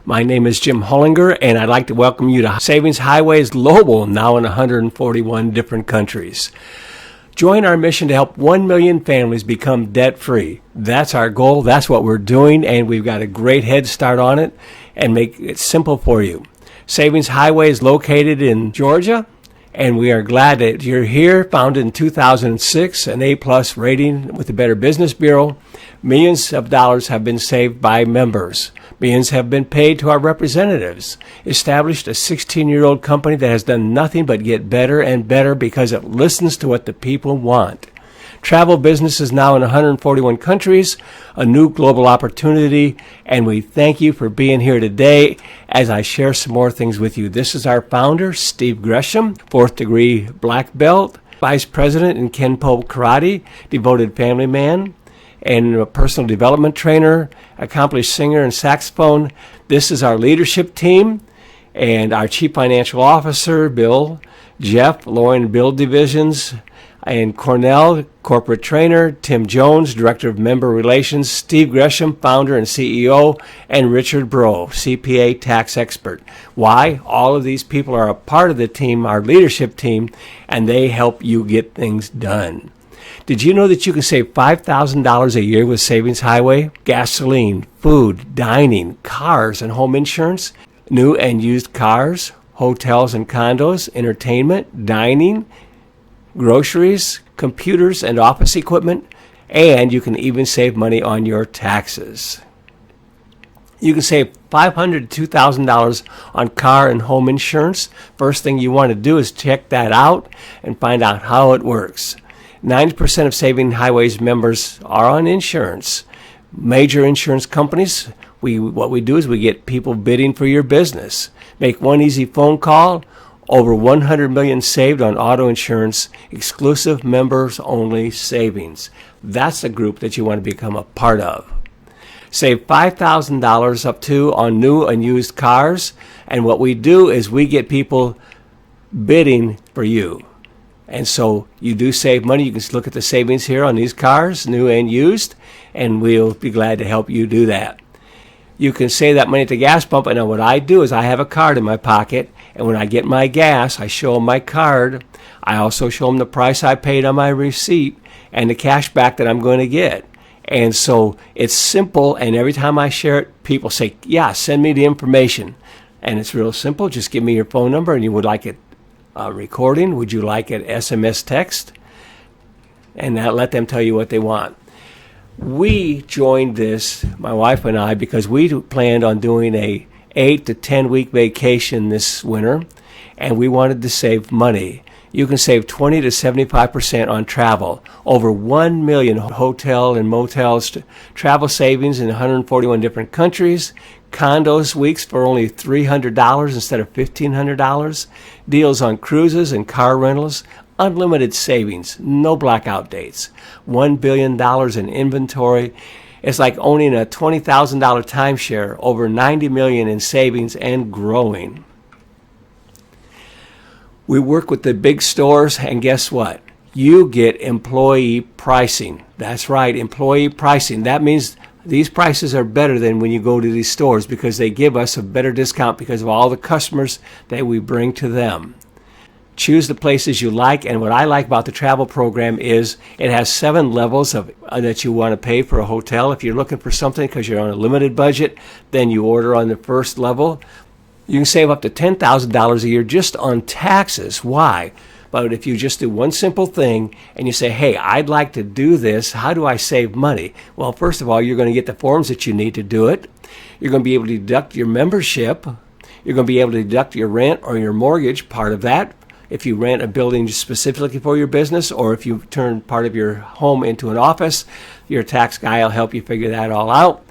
My name is Jim Hollinger, and I'd like to welcome you to Savings Highways Global, now in 141 different countries. Join our mission to help 1 million families become debt-free. That's our goal. That's what we're doing, and we've got a great head start on it and make it simple for you. Savings Highway is located in Georgia, and we are glad that you're here. Founded in 2006, an A-plus rating with the Better Business Bureau. Millions of dollars have been saved by members. Millions have been paid to our representatives. Established a 16-year-old company that has done nothing but get better and better because it listens to what the people want. Travel business is now in 141 countries, a new global opportunity, and we thank you for being here today as I share some more things with you. This is our founder, Steve Gresham, 4th degree black belt, vice president in Kenpo Karate, devoted family man, and a personal development trainer, accomplished singer and saxophone. This is our leadership team, and our chief financial officer, Bill, Jeff, Lauren, Bill divisions, and Cornell, corporate trainer, Tim Jones, director of member relations, Steve Gresham, founder and CEO, and Richard Bro, CPA tax expert. Why? All of these people are a part of the team, our leadership team, and they help you get things done. Did you know that you can save $5,000 a year with Savings Highway? Gasoline, food, dining, cars, and home insurance, new and used cars, hotels and condos, entertainment, dining, groceries, computers, and office equipment, and you can even save money on your taxes. You can save $500 to $2,000 on car and home insurance. First thing you want to do is check that out and find out how it works. 90% of Saving Highways members are on insurance. Major insurance companies, what we do is we get people bidding for your business. Make one easy phone call. Over 100 million saved on auto insurance, exclusive members only savings. That's the group that you want to become a part of. Save $5,000 up to on new and used cars. And what we do is we get people bidding for you. And so you do save money. You can look at the savings here on these cars, new and used, and we'll be glad to help you do that. You can save that money at the gas pump, and what I do is I have a card in my pocket, and when I get my gas, I show them my card. I also show them the price I paid on my receipt and the cash back that I'm going to get. And so it's simple, and every time I share it, people say, yeah, send me the information. And it's real simple. Just give me your phone number, and you would like it recording. Would you like it SMS text? And let them tell you what they want. We joined this, my wife and I, because we planned on doing a 8 to 10 week vacation this winter, and we wanted to save money. You can save 20 to 75% on travel. Over 1 million hotel and motels, travel savings in 141 different countries. Condos weeks for only $300 instead of $1,500. Deals on cruises and car rentals. Unlimited savings, no blackout dates. $1 billion in inventory. It's like owning a $20,000 timeshare, over $90 million in savings and growing. We work with the big stores, and guess what? You get employee pricing. That's right, employee pricing. That means these prices are better than when you go to these stores because they give us a better discount because of all the customers that we bring to them. Choose the places you like, and what I like about the travel program is it has 7 levels of that you want to pay for a hotel. If you're looking for something because you're on a limited budget, then you order on the first level. You can save up to $10,000 a year just on taxes. Why? But if you just do one simple thing and you say, hey, I'd like to do this, how do I save money? Well, first of all, you're going to get the forms that you need to do it. You're going to be able to deduct your membership. You're going to be able to deduct your rent or your mortgage, part of that. If you rent a building specifically for your business, or if you turn part of your home into an office, your tax guy will help you figure that all out.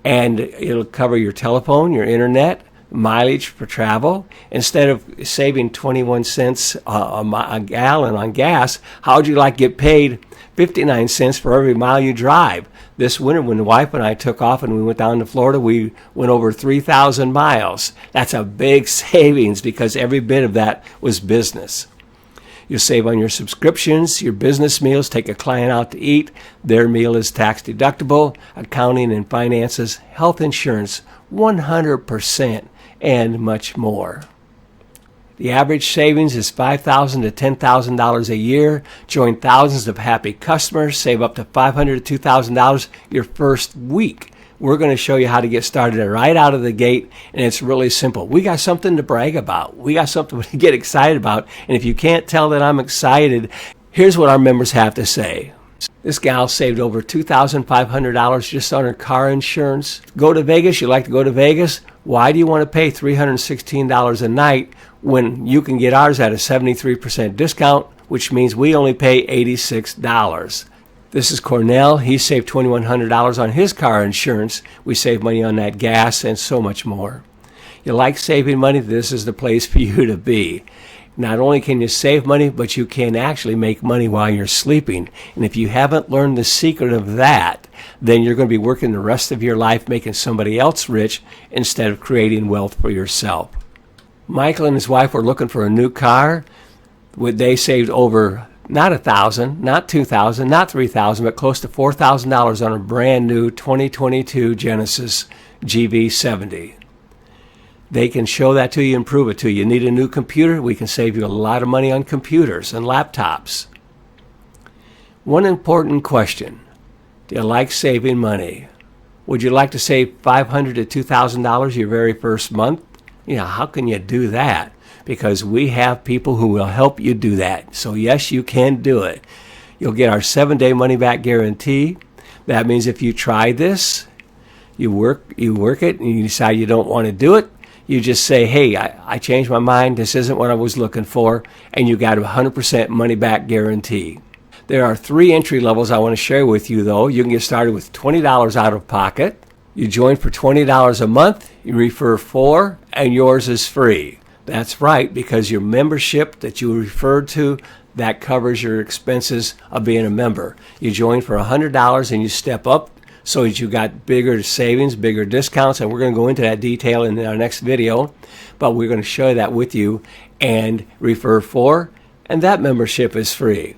And it'll cover your telephone, your internet, mileage for travel. Instead of saving 21 cents a gallon on gas, how would you like to get paid 59 cents for every mile you drive? This winter, when the wife and I took off and we went down to Florida, we went over 3,000 miles. That's a big savings because every bit of that was business. You'll save on your subscriptions, your business meals, take a client out to eat. Their meal is tax deductible. Accounting and finances, health insurance, 100%, and much more. The average savings is $5,000 to $10,000 a year. Join thousands of happy customers. Save up to $500 to $2,000 your first week. We're going to show you how to get started right out of the gate, and it's really simple. We got something to brag about. We got something to get excited about, and if you can't tell that I'm excited, here's what our members have to say. This gal saved over $2,500 just on her car insurance. Go to Vegas? You like to go to Vegas? Why do you want to pay $316 a night when you can get ours at a 73% discount, which means we only pay $86? This is Cornell. He saved $2,100 on his car insurance. We save money on that gas and so much more. You like saving money? This is the place for you to be. Not only can you save money, but you can actually make money while you're sleeping. And if you haven't learned the secret of that, then you're going to be working the rest of your life making somebody else rich instead of creating wealth for yourself. Michael and his wife were looking for a new car. They saved over not $1,000, not $2,000, not $3,000, but close to $4,000 on a brand new 2022 Genesis GV70. They can show that to you and prove it to you. You need a new computer? We can save you a lot of money on computers and laptops. One important question. Do you like saving money? Would you like to save $500 to $2,000 your very first month? How can you do that? Because we have people who will help you do that. So yes, you can do it. You'll get our 7-day money-back guarantee. That means if you try this, you work it, and you decide you don't want to do it, you just say, hey, I changed my mind. This isn't what I was looking for. And you got a 100% money-back guarantee. There are 3 entry levels I want to share with you, though. You can get started with $20 out of pocket. You join for $20 a month. You refer 4, and yours is free. That's right, because your membership that you referred to, that covers your expenses of being a member. You join for $100 and you step up so that you got bigger savings, bigger discounts, and we're going to go into that detail in our next video, but we're going to show that with you, and refer 4, and that membership is free.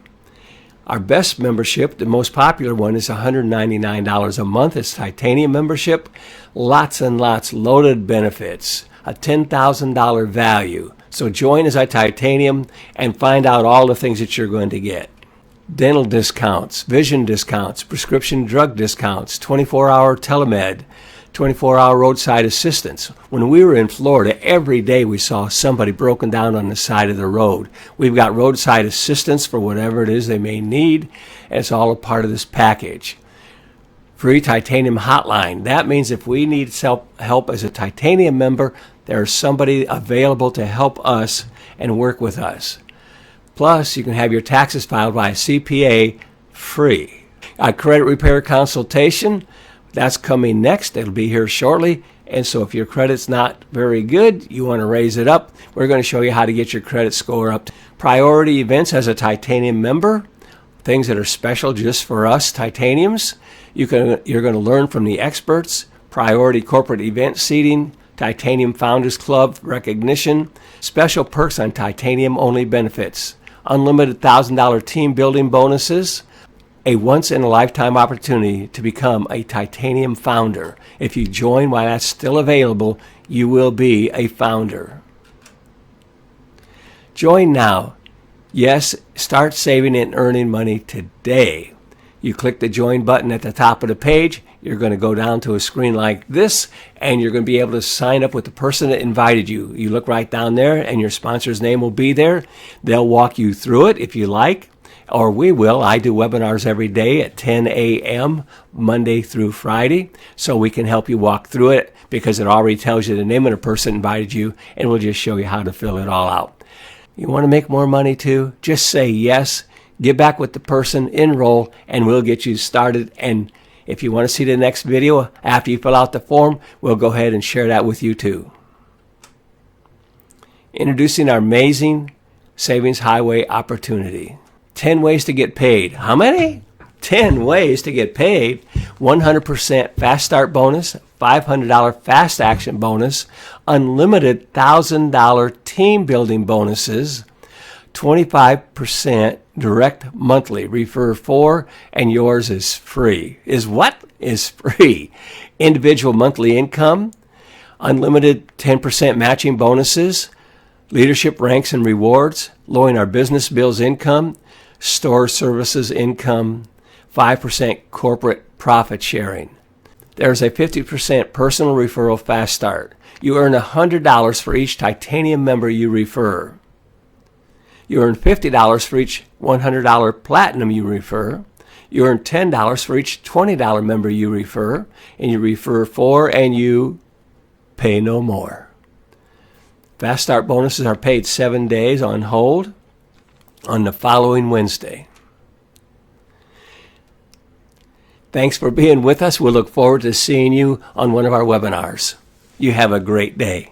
Our best membership, the most popular one, is $199 a month. It's titanium membership, lots and lots, loaded benefits, a $10,000 value. So join as a titanium and find out all the things that you're going to get. Dental discounts, vision discounts, prescription drug discounts, 24-hour telemed, 24-hour roadside assistance. When we were in Florida, every day we saw somebody broken down on the side of the road. We've got roadside assistance for whatever it is they may need, and it's all a part of this package. Free titanium hotline. That means if we need help as a titanium member, there's somebody available to help us and work with us. Plus, you can have your taxes filed by a CPA free. A credit repair consultation, that's coming next. It'll be here shortly. And so if your credit's not very good, you want to raise it up, we're going to show you how to get your credit score up. Priority events as a titanium member, things that are special just for us titaniums. You're going to learn from the experts. Priority corporate event seating, Titanium Founders Club recognition, special perks on titanium-only benefits, unlimited $1,000 team building bonuses, a once-in-a-lifetime opportunity to become a titanium founder. If you join while that's still available, you will be a founder. Join now. Yes, start saving and earning money today. You click the join button at the top of the page. You're going to go down to a screen like this, and you're going to be able to sign up with the person that invited you. You look right down there, and your sponsor's name will be there. They'll walk you through it if you like, or we will. I do webinars every day at 10 a.m., Monday through Friday, so we can help you walk through it because it already tells you the name of the person that invited you, and we'll just show you how to fill it all out. You want to make more money too? Just say yes. Get back with the person, enroll, and we'll get you started. And if you want to see the next video after you fill out the form, we'll go ahead and share that with you too. Introducing our amazing Savings Highway opportunity. 10 ways to get paid. How many? 10 ways to get paid. 100% fast start bonus, $500 fast action bonus, unlimited $1,000 team building bonuses, 25% direct monthly. Refer 4, and yours is free. Is what? Is free. Individual monthly income, unlimited 10% matching bonuses, leadership ranks and rewards, lowering our business bills income, store services income, 5% corporate profit sharing. There's a 50% personal referral fast start. You earn $100 for each titanium member you refer. You earn $50 for each $100 platinum you refer. You earn $10 for each $20 member you refer, and you refer 4 and you pay no more. Fast Start bonuses are paid 7 days on hold on the following Wednesday. Thanks for being with us. We'll look forward to seeing you on one of our webinars. You have a great day.